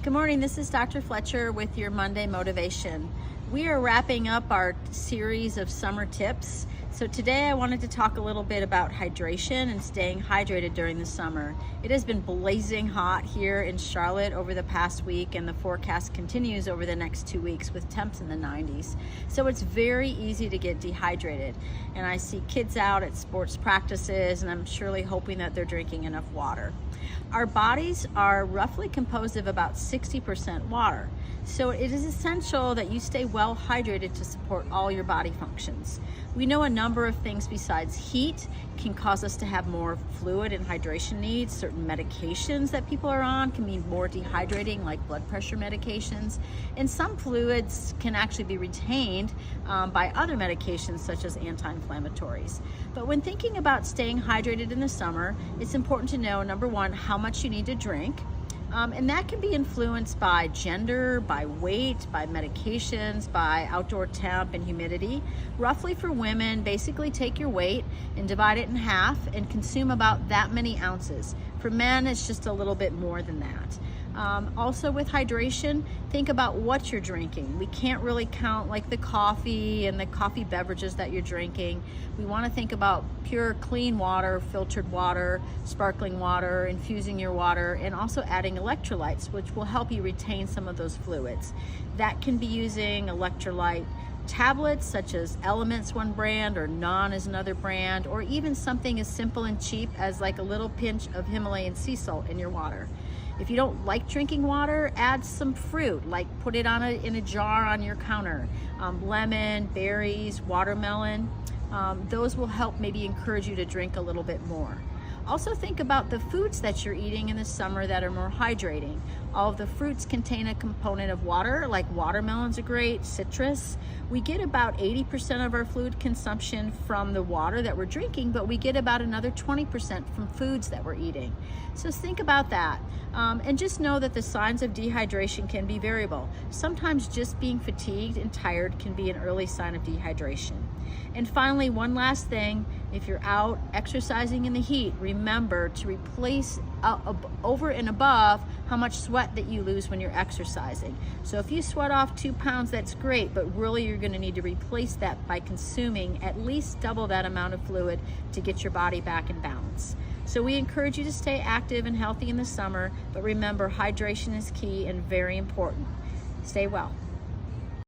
Good morning, this is Dr. Fletcher with your Monday Motivation. We are wrapping up our series of summer tips. So today I wanted to talk a little bit about hydration and staying hydrated during the summer. It has been blazing hot here in Charlotte over the past week, and the forecast continues over the next 2 weeks with temps in the 90s. So it's very easy to get dehydrated. And I see kids out at sports practices, and I'm surely hoping that they're drinking enough water. Our bodies are roughly composed of about 60% water. So it is essential that you stay well hydrated to support all your body functions. We know a number of things besides heat can cause us to have more fluid and hydration needs. Certain medications that people are on can be more dehydrating, like blood pressure medications. And some fluids can actually be retained by other medications such as anti-inflammatories. But when thinking about staying hydrated in the summer, it's important to know, number one, how much you need to drink. And that can be influenced by gender, by weight, by medications, by outdoor temp and humidity. Roughly for women, basically take your weight and divide it in half and consume about that many ounces. For men, it's just a little bit more than that. Also with hydration, think about what you're drinking. We can't really count like the coffee and the coffee beverages that you're drinking. We want to think about pure clean water, filtered water, sparkling water, infusing your water, and also adding electrolytes, which will help you retain some of those fluids. That can be using electrolyte tablets such as Elements, one brand, or Non is another brand, or even something as simple and cheap as like a little pinch of Himalayan sea salt in your water. If you don't like drinking water, add some fruit, like put it in a jar on your counter. Lemon, berries, watermelon, those will help maybe encourage you to drink a little bit more. Also think about the foods that you're eating in the summer that are more hydrating. All of the fruits contain a component of water, like watermelons are great, citrus. We get about 80% of our fluid consumption from the water that we're drinking, but we get about another 20% from foods that we're eating. So think about that. And just know that the signs of dehydration can be variable. Sometimes just being fatigued and tired can be an early sign of dehydration. And finally, one last thing, if you're out exercising in the heat, remember to replace over and above how much sweat that you lose when you're exercising. So if you sweat off 2 pounds, that's great, but really you're going to need to replace that by consuming at least double that amount of fluid to get your body back in balance. So we encourage you to stay active and healthy in the summer, but remember, hydration is key and very important. Stay well.